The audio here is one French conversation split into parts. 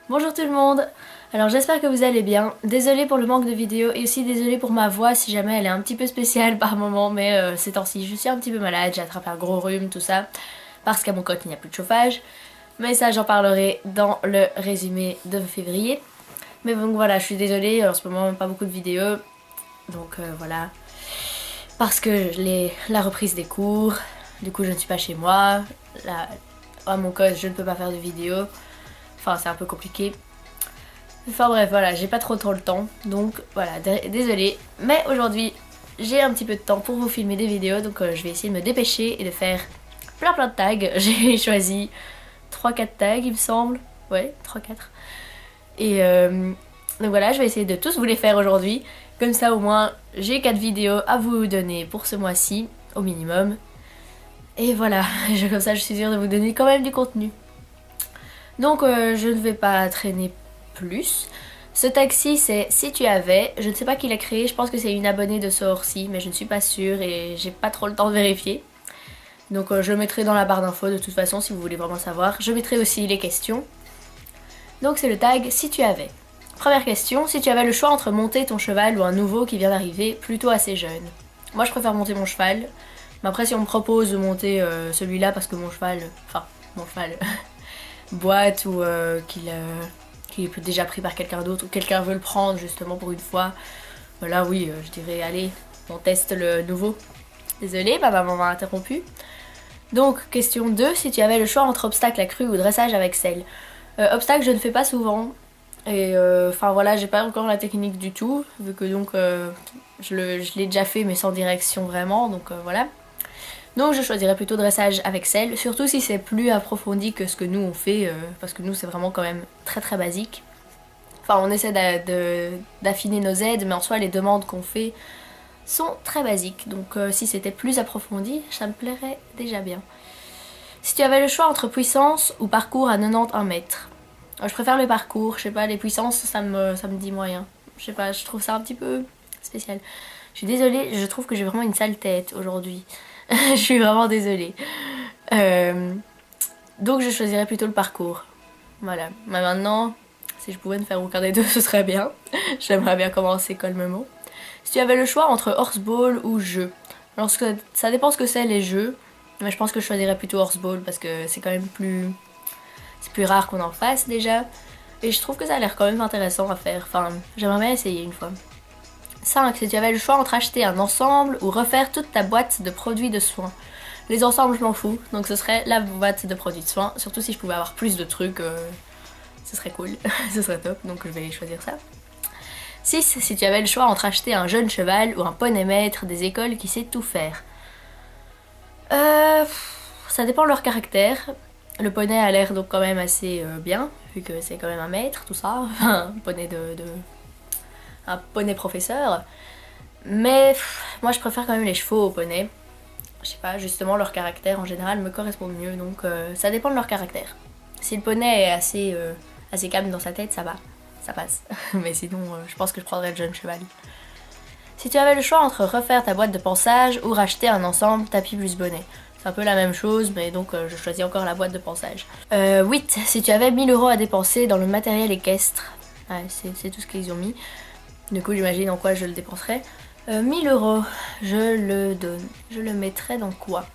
Bonjour tout le monde. Alors j'espère que vous allez bien. Désolée pour le manque de vidéos et aussi désolée pour ma voix si jamais elle est un petit peu spéciale par moment, mais ces temps-ci je suis un petit peu malade, j'ai attrapé un gros rhume, tout ça, parce qu'à mon côté il n'y a plus de chauffage. Mais ça j'en parlerai dans le résumé de février. Mais donc voilà, je suis désolée, en ce moment pas beaucoup de vidéos, donc voilà. Parce que la reprise des cours, du coup je ne suis pas chez moi, à mon cause je ne peux pas faire de vidéos. Enfin, c'est un peu compliqué. Enfin bref, voilà, j'ai pas trop le temps. Donc voilà, désolée. Mais aujourd'hui, j'ai un petit peu de temps pour vous filmer des vidéos. Donc je vais essayer de me dépêcher et de faire plein de tags. J'ai choisi 3-4 tags, il me semble. Ouais, 3-4. Et donc voilà, je vais essayer de tous vous les faire aujourd'hui. Comme ça, au moins, j'ai 4 vidéos à vous donner pour ce mois-ci, au minimum. Et voilà, comme ça, je suis sûre de vous donner quand même du contenu. Donc je ne vais pas traîner plus. Ce tag-ci c'est Si tu avais, je ne sais pas qui l'a créé, je pense que c'est une abonnée de ce hors-ci, mais je ne suis pas sûre et j'ai pas trop le temps de vérifier. Donc je le mettrai dans la barre d'infos de toute façon si vous voulez vraiment savoir. Je mettrai aussi les questions. Donc c'est le tag Si tu avais. Première question, si tu avais le choix entre monter ton cheval ou un nouveau qui vient d'arriver, plutôt assez jeune. Moi je préfère monter mon cheval, mais après si on me propose de monter celui-là parce que mon cheval boîte ou qu'il est déjà pris par quelqu'un d'autre ou quelqu'un veut le prendre justement pour une fois, voilà oui je dirais allez on teste le nouveau. Désolée, ma maman m'a interrompu. Donc question 2, si tu avais le choix entre obstacle à crue ou dressage avec selle. Obstacle je ne fais pas souvent et enfin voilà j'ai pas encore la technique du tout vu que donc je l'ai déjà fait mais sans direction vraiment donc voilà. Donc je choisirais plutôt dressage avec selle, surtout si c'est plus approfondi que ce que nous on fait, parce que nous c'est vraiment quand même très basique. Enfin on essaie d'affiner nos aides, mais en soi les demandes qu'on fait sont très basiques. Donc si c'était plus approfondi, ça me plairait déjà bien. Si tu avais le choix entre puissance ou parcours à 91 mètres. Je préfère le parcours, je sais pas, les puissances ça me dit moyen. Je sais pas, je trouve ça un petit peu spécial. Je suis désolée, je trouve que j'ai vraiment une sale tête aujourd'hui. Je suis vraiment désolée. Donc je choisirais plutôt le parcours. Voilà. Mais maintenant, si je pouvais ne faire aucun des deux, ce serait bien. J'aimerais bien commencer calmement. Si tu avais le choix entre horseball ou jeu. Alors ça dépend ce que c'est les jeux. Mais je pense que je choisirais plutôt horseball parce que c'est quand même plus... C'est plus rare qu'on en fasse déjà. Et je trouve que ça a l'air quand même intéressant à faire. Enfin, j'aimerais bien essayer une fois. 5. Si tu avais le choix entre acheter un ensemble ou refaire toute ta boîte de produits de soins. Les ensembles, je m'en fous, donc ce serait la boîte de produits de soins. Surtout si je pouvais avoir plus de trucs, ce serait cool, ce serait top, donc je vais choisir ça. 6. Si tu avais le choix entre acheter un jeune cheval ou un poney maître des écoles qui sait tout faire. Ça dépend de leur caractère. Le poney a l'air donc quand même assez bien, vu que c'est quand même un maître, tout ça. Un poney un poney professeur. Mais moi je préfère quand même les chevaux aux poneys. Je sais pas, justement leur caractère en général me correspond mieux, donc ça dépend de leur caractère. Si le poney est assez calme dans sa tête, ça va, ça passe. Mais sinon je pense que je prendrais le jeune cheval. Si tu avais le choix entre refaire ta boîte de pansage ou racheter un ensemble tapis plus bonnet. C'est un peu la même chose, mais donc je choisis encore la boîte de pansage. 8. Si tu avais 1000 € à dépenser dans le matériel équestre. Ouais, c'est tout ce qu'ils ont mis. Du coup j'imagine en quoi je le dépenserais. 1000 €, je le donne. Je le mettrais dans quoi?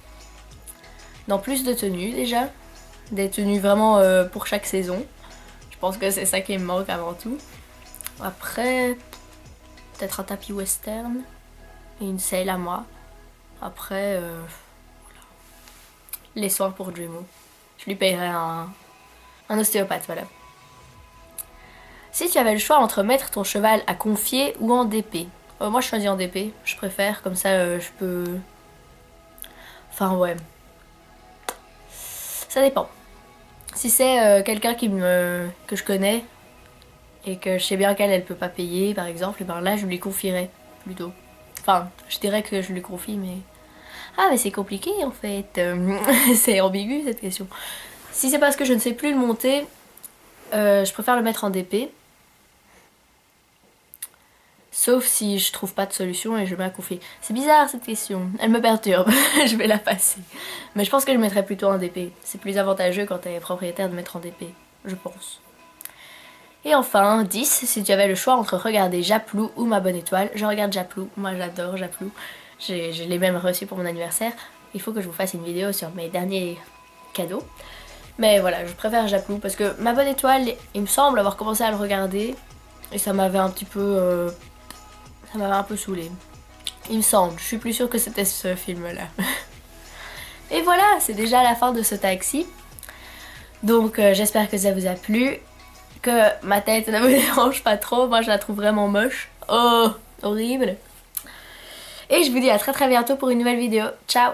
Dans plus de tenues déjà. Des tenues vraiment pour chaque saison. Je pense que c'est ça qui me manque avant tout. Après, peut-être un tapis western. Et une selle à moi. Après, voilà. Les soins pour Dreamo. Je lui payerais un ostéopathe, voilà. Si tu avais le choix entre mettre ton cheval à confier ou en DP. Moi je choisis en DP, je préfère, comme ça je peux... Enfin ouais. Ça dépend. Si c'est quelqu'un que je connais et que je sais bien qu'elle elle peut pas payer par exemple, et ben là je lui confierais plutôt. Enfin, je dirais que je lui confie mais... Ah mais c'est compliqué en fait. C'est ambigu cette question. Si c'est parce que je ne sais plus le monter, je préfère le mettre en DP. Sauf si je trouve pas de solution et je mets à confier. C'est bizarre cette question, elle me perturbe, je vais la passer. Mais je pense que je mettrais plutôt en DP. C'est plus avantageux quand t'es propriétaire de mettre en DP, je pense. Et enfin 10, si tu avais le choix entre regarder Japlou ou Ma Bonne Étoile. Je regarde Japlou, moi j'adore Japlou. Je l'ai même reçu pour mon anniversaire. Il faut que je vous fasse une vidéo sur mes derniers cadeaux. Mais voilà, je préfère Japlou parce que Ma Bonne Étoile, il me semble avoir commencé à le regarder et ça m'avait un petit peu... ça m'avait un peu saoulée. Il me semble, je suis plus sûre que c'était ce film-là. Et voilà, c'est déjà la fin de ce taxi. Donc j'espère que ça vous a plu, que ma tête ne vous dérange pas trop, moi je la trouve vraiment moche. Oh, horrible. Et je vous dis à très bientôt pour une nouvelle vidéo. Ciao!